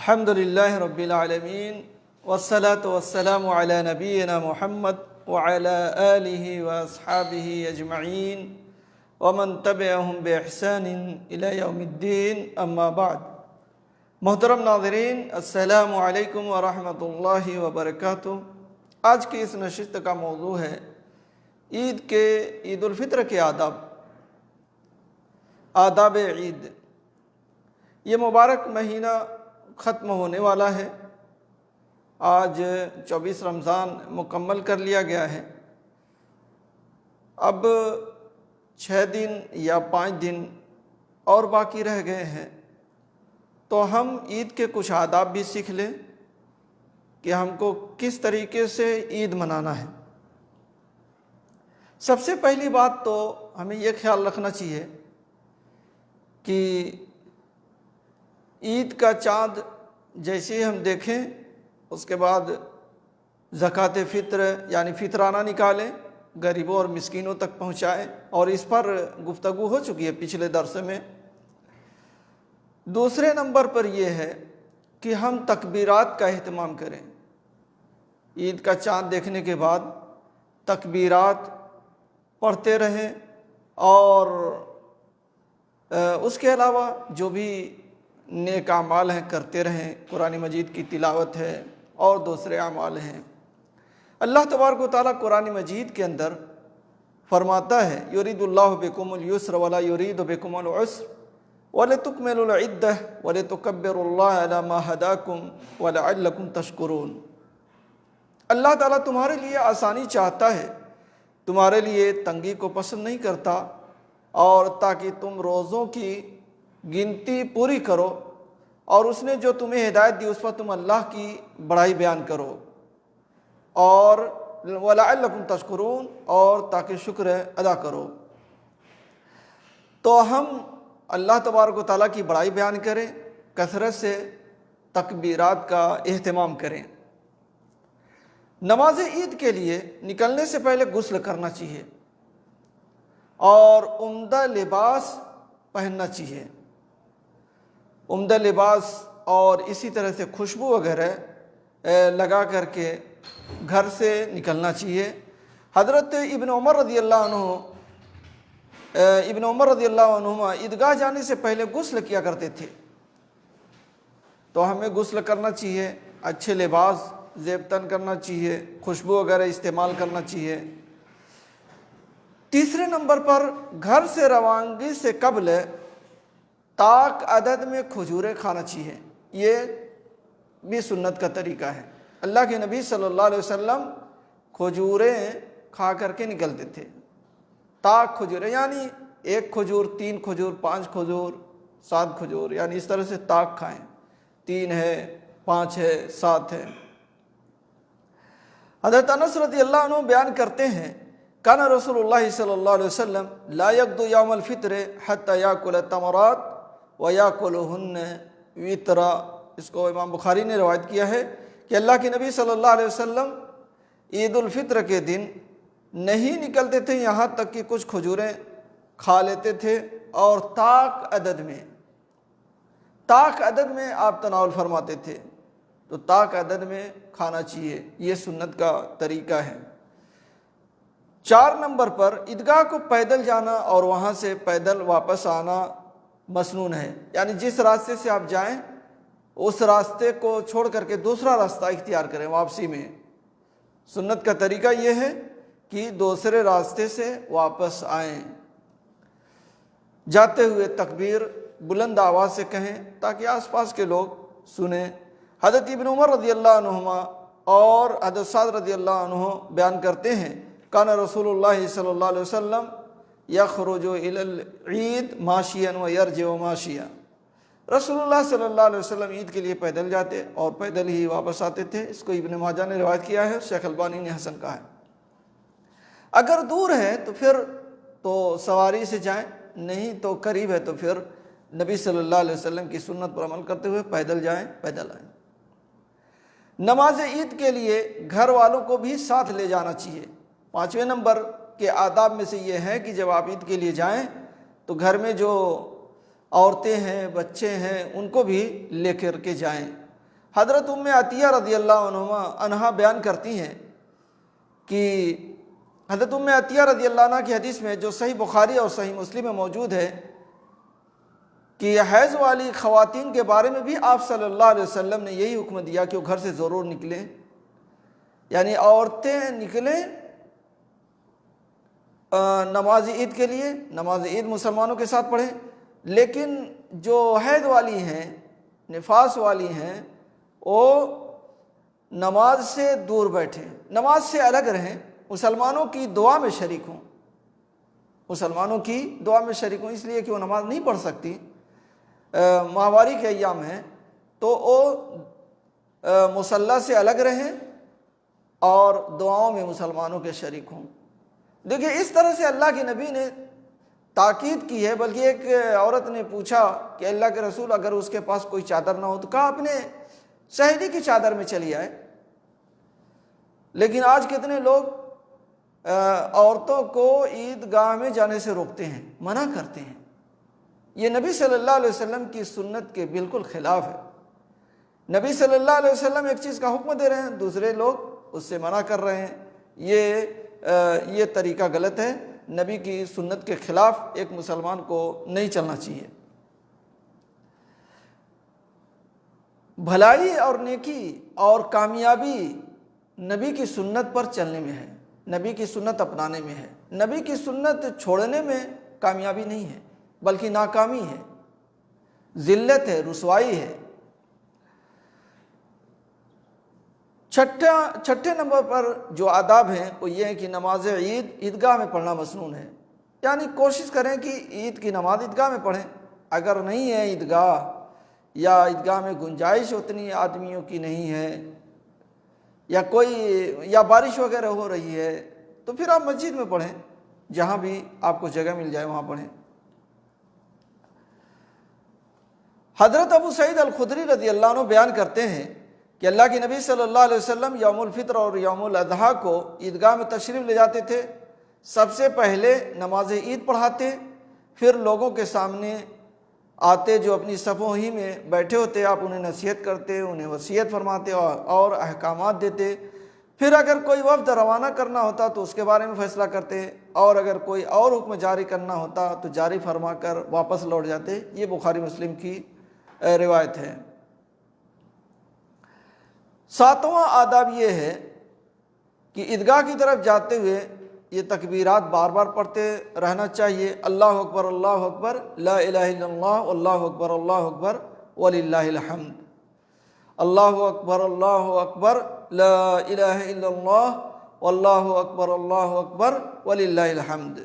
الحمد لله رب العالمين والصلاة والسلام على نبينا محمد وعلى آله وأصحابه أجمعين ومن تبعهم بإحسان إلى يوم الدين اما بعد۔ محترم ناظرین، السلام علیکم ورحمۃ اللہ وبرکاتہ۔ آج کی اس نشست کا موضوع ہے عید الفطر کے آداب عید۔ یہ مبارک مہینہ ختم ہونے والا ہے۔ آج 24 رمضان مکمل کر لیا گیا ہے۔ اب 6 دن یا 5 دن اور باقی رہ گئے ہیں، تو ہم عید کے کچھ آداب بھی سیکھ لیں کہ ہم کو کس طریقے سے عید منانا ہے۔ سب سے پہلی بات تو ہمیں یہ خیال رکھنا چاہیے کہ عید کا چاند جیسے ہی ہم دیکھیں اس کے بعد زکوٰۃ فطر یعنی فطرانہ نکالیں، غریبوں اور مسکینوں تک پہنچائیں، اور اس پر گفتگو ہو چکی ہے پچھلے درس میں۔ دوسرے نمبر پر یہ ہے کہ ہم تکبیرات کا اہتمام کریں۔ عید کا چاند دیکھنے کے بعد تکبیرات پڑھتے رہیں، اور اس کے علاوہ جو بھی نیک اعمال ہیں کرتے رہیں۔ قرآن مجید کی تلاوت ہے اور دوسرے اعمال ہیں۔ اللہ تبارک و تعالیٰ قرآن مجید کے اندر فرماتا ہے یرید اللہ بکم الیسر ولا یرید بکم العسر وَلِتُكْمِلُوا الْعِدَّةَ وَلِتُكَبِّرُوا اللَّهَ عَلَى مَا هَدَاكُمْ وَلَعَلَّكُمْ تَشْكُرُونَ۔ اللہ تعالیٰ تمہارے لیے آسانی چاہتا ہے، تمہارے لیے تنگی کو پسند نہیں کرتا، اور تاکہ تم روزوں کی گنتی پوری کرو، اور اس نے جو تمہیں ہدایت دی اس پر تم اللہ کی بڑائی بیان کرو، اور وَلَعَلَّكُمْ تَشْكُرُونَ، اور تاکہ شکر ادا کرو۔ تو ہم اللہ تبارک و تعالیٰ کی بڑائی بیان کریں، کثرت سے تکبیرات کا اہتمام کریں۔ نماز عید کے لیے نکلنے سے پہلے غسل کرنا چاہیے اور عمدہ لباس پہننا چاہیے۔ عمدہ لباس اور اسی طرح سے خوشبو وغیرہ لگا کر کے گھر سے نکلنا چاہیے۔ حضرت ابن عمر رضی اللہ عنہما عیدگاہ جانے سے پہلے غسل کیا کرتے تھے، تو ہمیں غسل کرنا چاہیے، اچھے لباس زیب تن کرنا چاہیے، خوشبو وغیرہ استعمال کرنا چاہیے۔ تیسرے نمبر پر گھر سے روانگی سے قبل طاق عدد میں کھجوریں کھانا چاہیے۔ یہ بھی سنت کا طریقہ ہے۔ اللہ کے نبی صلی اللہ علیہ وسلم کھجوریں کھا کر کے نکلتے تھے۔ طاق کھجوریں یعنی 1 کھجور، 3 کھجور، 5 کھجور، 7 کھجور، یعنی اس طرح سے طاق کھائیں۔ 3 ہے، 5 ہے، 7 ہے۔ حضرت انس رضی اللہ عنہ بیان کرتے ہیں کان رسول اللہ صلی اللہ علیہ وسلم لا یغدو یوم الفطر حتی یاکل التمرات ویاکلہن وطرا۔ اس کو امام بخاری نے روایت کیا ہے کہ اللہ کے نبی صلی اللہ علیہ وسلم عید الفطر کے دن نہیں نکلتے تھے یہاں تک کہ کچھ کھجوریں کھا لیتے تھے، اور طاق عدد میں آپ تناول فرماتے تھے، تو طاق عدد میں کھانا چاہیے۔ یہ سنت کا طریقہ ہے۔ 4 نمبر پر عیدگاہ کو پیدل جانا اور وہاں سے پیدل واپس آنا مسنون ہے، یعنی جس راستے سے آپ جائیں اس راستے کو چھوڑ کر کے دوسرا راستہ اختیار کریں واپسی میں۔ سنت کا طریقہ یہ ہے کہ دوسرے راستے سے واپس آئیں۔ جاتے ہوئے تکبیر بلند آواز سے کہیں تاکہ آس پاس کے لوگ سنیں۔ حضرت ابن عمر رضی اللہ عنہما اور حضرت سعد رضی اللہ عنہ بیان کرتے ہیں کان رسول اللہ صلی اللہ علیہ وسلم یخرج الی العید ماشیا ویرجع ماشیا۔ رسول اللہ صلی اللہ علیہ وسلم عید کے لیے پیدل جاتے اور پیدل ہی واپس آتے تھے۔ اس کو ابن ماجہ نے روایت کیا ہے، شیخ البانی نے حسن کہا ہے۔ اگر دور ہے تو پھر تو سواری سے جائیں، نہیں تو قریب ہے تو پھر نبی صلی اللہ علیہ وسلم کی سنت پر عمل کرتے ہوئے پیدل جائیں، پیدل آئیں۔ نماز عید کے لیے گھر والوں کو بھی ساتھ لے جانا چاہیے۔ 5ویں نمبر کے آداب میں سے یہ ہے کہ جب آپ عید کے لیے جائیں تو گھر میں جو عورتیں ہیں، بچے ہیں، ان کو بھی لے کر کے جائیں۔ حضرت عطیہ رضی اللہ عنہا بیان کرتی ہیں کہ حضرت عطیہ رضی اللہ عنہ کی حدیث میں جو صحیح بخاری اور صحیح مسلم میں موجود ہے کہ حیض والی خواتین کے بارے میں بھی آپ صلی اللہ علیہ وسلم نے یہی حکم دیا کہ وہ گھر سے ضرور نکلیں، یعنی عورتیں نکلیں نماز عید کے لیے، نماز عید مسلمانوں کے ساتھ پڑھیں، لیکن جو حیض والی ہیں، نفاس والی ہیں، وہ نماز سے دور بیٹھیں، نماز سے الگ رہیں، مسلمانوں کی دعا میں شریک ہوں، مسلمانوں کی دعا میں شریک ہوں، اس لیے کہ وہ نماز نہیں پڑھ سکتی، ماہواری کے ایام ہیں، تو وہ مصلی سے الگ رہیں اور دعاؤں میں مسلمانوں کے شریک ہوں۔ دیکھیے اس طرح سے اللہ کے نبی نے تاکید کی ہے، بلکہ ایک عورت نے پوچھا کہ اللہ کے رسول اگر اس کے پاس کوئی چادر نہ ہو تو کہا اپنے سہیلی کی چادر میں چلی آئے۔ لیکن آج کتنے لوگ عورتوں کو عیدگاہ میں جانے سے روکتے ہیں، منع کرتے ہیں، یہ نبی صلی اللہ علیہ وسلم کی سنت کے بالکل خلاف ہے۔ نبی صلی اللہ علیہ وسلم ایک چیز کا حکم دے رہے ہیں، دوسرے لوگ اس سے منع کر رہے ہیں، یہ طریقہ غلط ہے، نبی کی سنت کے خلاف ایک مسلمان کو نہیں چلنا چاہیے۔ بھلائی اور نیکی اور کامیابی نبی کی سنت پر چلنے میں ہے، نبی کی سنت اپنانے میں ہے، نبی کی سنت چھوڑنے میں کامیابی نہیں ہے بلکہ ناکامی ہے، ذلت ہے، رسوائی ہے۔ چھٹے نمبر پر جو آداب ہیں وہ یہ ہے کہ نماز عید عیدگاہ میں پڑھنا مسنون ہے، یعنی کوشش کریں کہ عید کی نماز عیدگاہ میں پڑھیں، اگر نہیں ہے عیدگاہ یا عیدگاہ میں گنجائش اتنی آدمیوں کی نہیں ہے یا بارش وغیرہ ہو رہی ہے تو پھر آپ مسجد میں پڑھیں، جہاں بھی آپ کو جگہ مل جائے وہاں پڑھیں۔ حضرت ابو سعید الخدری رضی اللہ عنہ بیان کرتے ہیں کہ اللہ کے نبی صلی اللہ علیہ وسلم یوم الفطر اور یوم الاضحیٰ کو عیدگاہ میں تشریف لے جاتے تھے، سب سے پہلے نماز عید پڑھاتے، پھر لوگوں کے سامنے آتے جو اپنی صفوں ہی میں بیٹھے ہوتے، آپ انہیں نصیحت کرتے، انہیں وصیت فرماتے اور احکامات دیتے، پھر اگر کوئی وفد روانہ کرنا ہوتا تو اس کے بارے میں فیصلہ کرتے، اور اگر کوئی اور حکم جاری کرنا ہوتا تو جاری فرما کر واپس لوٹ جاتے۔ یہ بخاری مسلم کی روایت ہے۔ ساتواں آداب یہ ہے کہ عیدگاہ کی طرف جاتے ہوئے یہ تکبیرات بار بار پڑھتے رہنا چاہیے، اللہ اکبر اللہ اکبر، لا الہ الا اللہ، اللہ اکبر وللہ الحمد، اللہ اکبر لا الہ الا اللہ، اللہ اکبر وللہ الحمد۔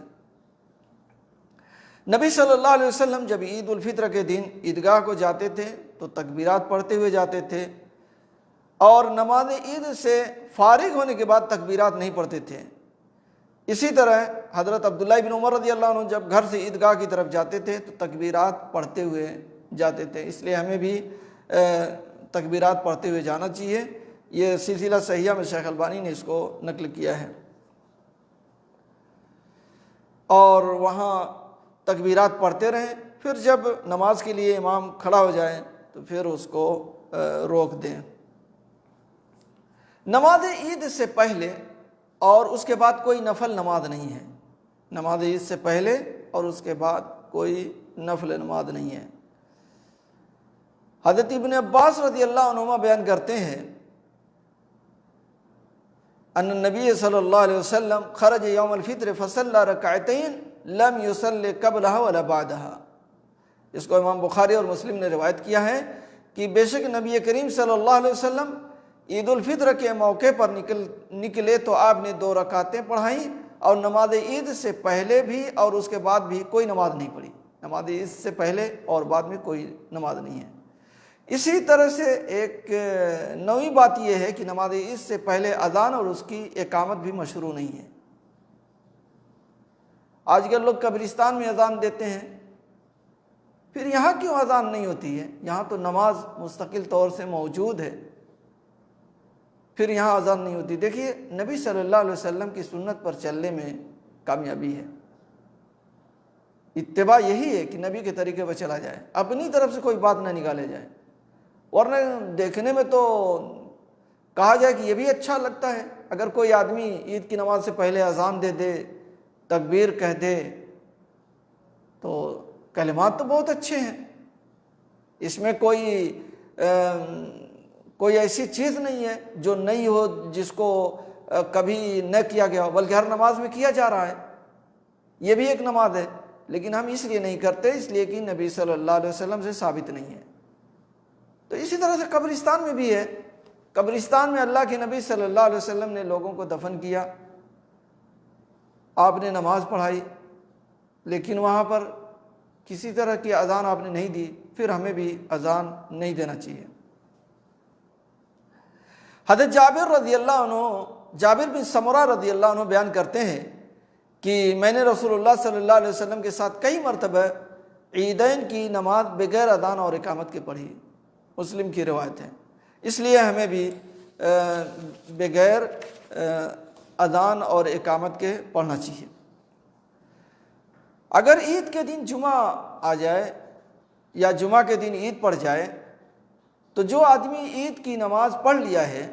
نبی صلی اللہ علیہ وسلم جب عید الفطر کے دن عیدگاہ کو جاتے تھے تو تکبیرات پڑھتے ہوئے جاتے تھے، اور نماز عید سے فارغ ہونے کے بعد تکبیرات نہیں پڑھتے تھے۔ اسی طرح حضرت عبداللہ بن عمر رضی اللہ عنہ جب گھر سے عیدگاہ کی طرف جاتے تھے تو تکبیرات پڑھتے ہوئے جاتے تھے، اس لیے ہمیں بھی تکبیرات پڑھتے ہوئے جانا چاہیے۔ یہ سلسلہ صحیحہ میں شیخ البانی نے اس کو نقل کیا ہے، اور وہاں تکبیرات پڑھتے رہیں، پھر جب نماز کے لیے امام کھڑا ہو جائے تو پھر اس کو روک دیں۔ نماز عید سے پہلے اور اس کے بعد کوئی نفل نماز نہیں ہے، نماز عید سے پہلے اور اس کے بعد کوئی نفل نماز نہیں ہے۔ حضرت ابن عباس رضی اللہ عنہما بیان کرتے ہیں ان النبی صلی اللہ علیہ وسلم خرج یوم الفطر فصلی رکعتین لم یصلی قبلها ولا بعدها۔ اس کو امام بخاری اور مسلم نے روایت کیا ہے کہ بے شک نبی کریم صلی اللہ علیہ وسلم عید الفطر کے موقع پر نکلے تو آپ نے 2 رکعتیں پڑھائیں، اور نماز عید سے پہلے بھی اور اس کے بعد بھی کوئی نماز نہیں پڑھی، نماز عید سے پہلے اور بعد میں کوئی نماز نہیں ہے۔ اسی طرح سے ایک نویں بات یہ ہے کہ نماز عید سے پہلے اذان اور اس کی اقامت بھی مشروع نہیں ہے۔ آج کل لوگ قبرستان میں اذان دیتے ہیں، پھر یہاں کیوں اذان نہیں ہوتی ہے؟ یہاں تو نماز مستقل طور سے موجود ہے، پھر یہاں اذان نہیں ہوتی۔ دیکھیے نبی صلی اللہ علیہ وسلم کی سنت پر چلنے میں کامیابی ہے، اتباع یہی ہے کہ نبی کے طریقے پر چلا جائے، اپنی طرف سے کوئی بات نہ نکالے جائے، ورنہ دیکھنے میں تو کہا جائے کہ یہ بھی اچھا لگتا ہے، اگر کوئی آدمی عید کی نماز سے پہلے اذان دے دے، تکبیر کہہ دے، تو کلمات تو بہت اچھے ہیں، اس میں کوئی ایسی چیز نہیں ہے جو نئی ہو، جس کو کبھی نہ کیا گیا ہو، بلکہ ہر نماز میں کیا جا رہا ہے، یہ بھی ایک نماز ہے، لیکن ہم اس لیے نہیں کرتے اس لیے کہ نبی صلی اللہ علیہ وسلم سے ثابت نہیں ہے۔ تو اسی طرح سے قبرستان میں بھی ہے، قبرستان میں اللہ کے نبی صلی اللہ علیہ وسلم نے لوگوں کو دفن کیا، آپ نے نماز پڑھائی، لیکن وہاں پر کسی طرح کی اذان آپ نے نہیں دی، پھر ہمیں بھی اذان نہیں دینا چاہیے۔ حضرت جابر بن سمرہ رضی اللہ عنہ بیان کرتے ہیں کہ میں نے رسول اللہ صلی اللہ علیہ وسلم کے ساتھ کئی مرتبہ عیدین کی نماز بغیر اذان اور اقامت کے پڑھی، مسلم کی روایت ہے، اس لیے ہمیں بھی بغیر اذان اور اقامت کے پڑھنا چاہیے۔ اگر عید کے دن جمعہ آ جائے یا جمعہ کے دن عید پڑ جائے تو جو آدمی عید کی نماز پڑھ لیا ہے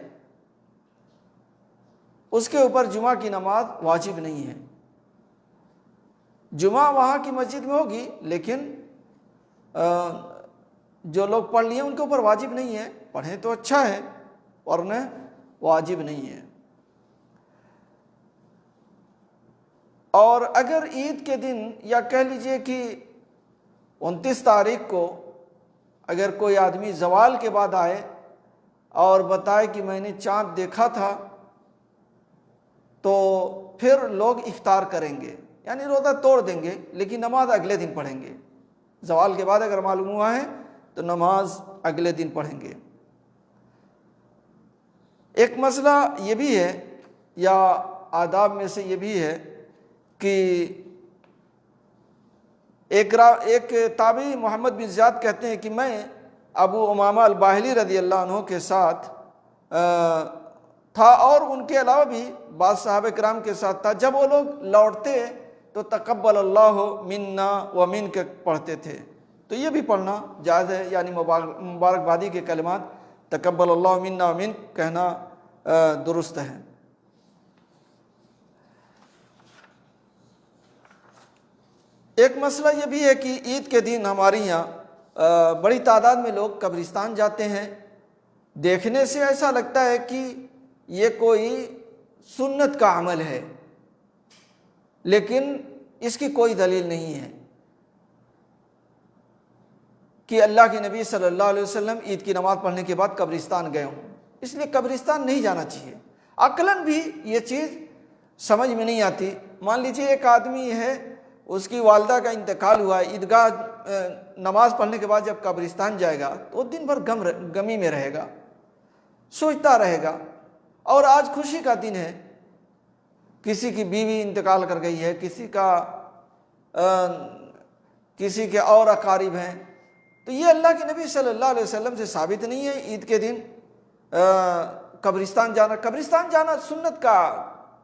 اس کے اوپر جمعہ کی نماز واجب نہیں ہے۔ جمعہ وہاں کی مسجد میں ہوگی، لیکن جو لوگ پڑھ لیے ان کے اوپر واجب نہیں ہے، پڑھیں تو اچھا ہے، ورنہ واجب نہیں ہے۔ اور اگر عید کے دن یا کہہ لیجئے کہ 29 تاریخ کو اگر کوئی آدمی زوال کے بعد آئے اور بتائے کہ میں نے چاند دیکھا تھا، تو پھر لوگ افطار کریں گے، یعنی روزہ توڑ دیں گے، لیکن نماز اگلے دن پڑھیں گے۔ زوال کے بعد اگر معلوم ہوا ہے تو نماز اگلے دن پڑھیں گے۔ ایک مسئلہ یہ بھی ہے، یا آداب میں سے یہ بھی ہے کہ ایک تابعی محمد بن زیاد کہتے ہیں کہ میں ابو امامہ الباہلی رضی اللہ عنہ کے ساتھ تھا، اور ان کے علاوہ بھی بعض صحابہ کرام کے ساتھ تھا، جب وہ لوگ لوٹتے تو تقبل اللہ منا و منک پڑھتے تھے، تو یہ بھی پڑھنا جائز ہے، یعنی مبارکبادی کے کلمات تقبل اللہ منا و منک کہنا درست ہے۔ ایک مسئلہ یہ بھی ہے کہ عید کے دن ہمارے یہاں بڑی تعداد میں لوگ قبرستان جاتے ہیں، دیکھنے سے ایسا لگتا ہے کہ یہ کوئی سنت کا عمل ہے، لیکن اس کی کوئی دلیل نہیں ہے کہ اللہ کے نبی صلی اللہ علیہ وسلم عید کی نماز پڑھنے کے بعد قبرستان گئے ہوں، اس لیے قبرستان نہیں جانا چاہیے۔ عقلاً بھی یہ چیز سمجھ میں نہیں آتی۔ مان لیجیے ایک آدمی ہے، اس کی والدہ کا انتقال ہوا ہے، عیدگاہ نماز پڑھنے کے بعد جب قبرستان جائے گا تو وہ دن بھر غمی میں رہے گا، سوچتا رہے گا، اور آج خوشی کا دن ہے، کسی کی بیوی انتقال کر گئی ہے، کسی کے اور اقارب ہیں، تو یہ اللہ کے نبی صلی اللہ علیہ وسلم سے ثابت نہیں ہے عید کے دن قبرستان جانا سنت کا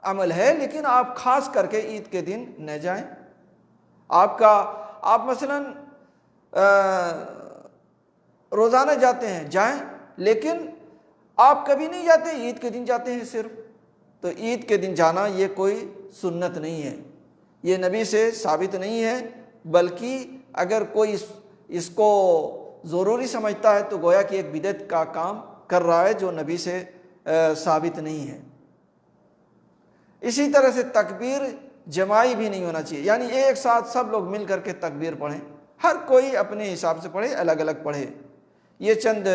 عمل ہے، لیکن آپ خاص کر کے عید کے دن نہ جائیں۔ آپ مثلا روزانہ جاتے ہیں، جائیں، لیکن آپ کبھی نہیں جاتے، عید کے دن جاتے ہیں صرف، تو عید کے دن جانا یہ کوئی سنت نہیں ہے، یہ نبی سے ثابت نہیں ہے، بلکہ اگر کوئی اس کو ضروری سمجھتا ہے تو گویا کہ ایک بدعت کا کام کر رہا ہے جو نبی سے ثابت نہیں ہے۔ اسی طرح سے تکبیر جماعی بھی نہیں ہونا چاہیے، یعنی ایک ساتھ سب لوگ مل کر کے تکبیر پڑھیں، ہر کوئی اپنے حساب سے پڑھے، الگ الگ پڑھے۔ یہ چند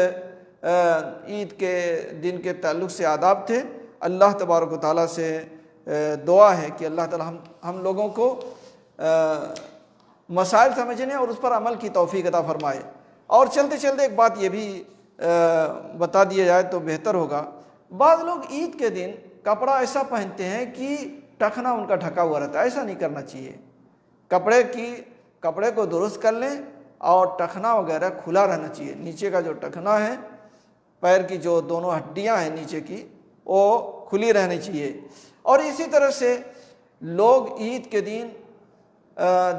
عید کے دن کے تعلق سے آداب تھے۔ اللہ تبارک و تعالیٰ سے دعا ہے کہ اللہ تعالیٰ ہم لوگوں کو مسائل سمجھنے اور اس پر عمل کی توفیق عطا فرمائے۔ اور چلتے چلتے ایک بات یہ بھی بتا دیا جائے تو بہتر ہوگا، بعض لوگ عید کے دن کپڑا ایسا پہنتے ہیں کہ ٹخنا ان کا ڈھکا ہوا رہتا ہے، ایسا نہیں کرنا چاہیے۔ کپڑے کو درست کر لیں اور ٹخنا وغیرہ کھلا رہنا چاہیے، نیچے کا جو ٹخنا ہے، پیر کی جو دونوں ہڈیاں ہیں نیچے کی، وہ کھلی رہنی چاہیے۔ اور اسی طرح سے لوگ عید کے دن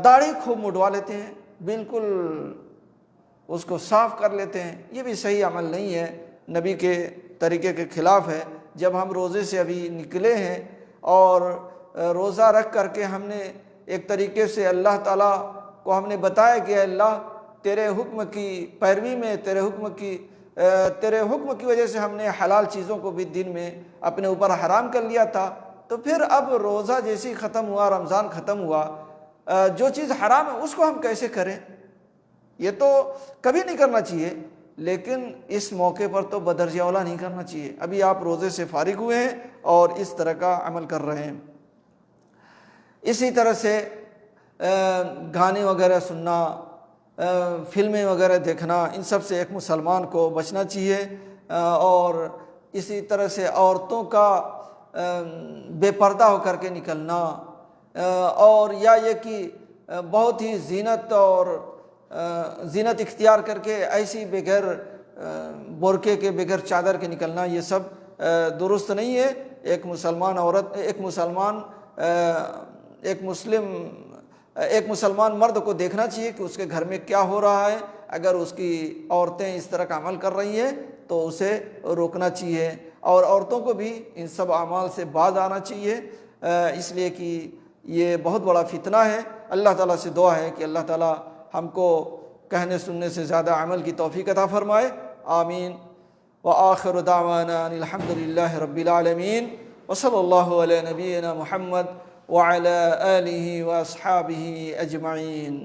داڑھی خوب مڈوا لیتے ہیں، بالکل اس کو صاف کر لیتے ہیں، یہ بھی صحیح عمل نہیں ہے، نبی کے طریقے کے خلاف ہے۔ جب ہم روزے سے ابھی نکلے ہیں اور روزہ رکھ کر کے ہم نے ایک طریقے سے اللہ تعالیٰ کو ہم نے بتایا کہ اے اللہ تیرے حکم کی پیروی میں، تیرے حکم کی وجہ سے ہم نے حلال چیزوں کو بھی دن میں اپنے اوپر حرام کر لیا تھا، تو پھر اب روزہ جیسی ختم ہوا، رمضان ختم ہوا، جو چیز حرام ہے اس کو ہم کیسے کریں؟ یہ تو کبھی نہیں کرنا چاہیے، لیکن اس موقع پر تو بدرجہ اولا نہیں کرنا چاہیے۔ ابھی آپ روزے سے فارغ ہوئے ہیں اور اس طرح کا عمل کر رہے ہیں۔ اسی طرح سے گانے وغیرہ سننا، فلمیں وغیرہ دیکھنا، ان سب سے ایک مسلمان کو بچنا چاہیے۔ اور اسی طرح سے عورتوں کا بے پردہ ہو کر کے نکلنا، اور یا یہ کہ بہت ہی زینت اختیار کر کے ایسی بغیر برقعے کے، بغیر چادر کے نکلنا، یہ سب درست نہیں ہے۔ ایک مسلمان عورت، ایک مسلمان مرد کو دیکھنا چاہیے کہ اس کے گھر میں کیا ہو رہا ہے۔ اگر اس کی عورتیں اس طرح کا عمل کر رہی ہیں تو اسے روکنا چاہیے، اور عورتوں کو بھی ان سب اعمال سے باز آنا چاہیے، اس لیے کہ یہ بہت بڑا فتنہ ہے۔ اللہ تعالیٰ سے دعا ہے کہ اللہ تعالیٰ ہم کو کہنے سننے سے زیادہ عمل کی توفیق عطا فرمائے، آمین۔ وآخر دعوانا ان الحمد للہ رب العالمین، وصلی اللہ علی نبینا محمد وعلی آلہ واصحابہ اجمعین۔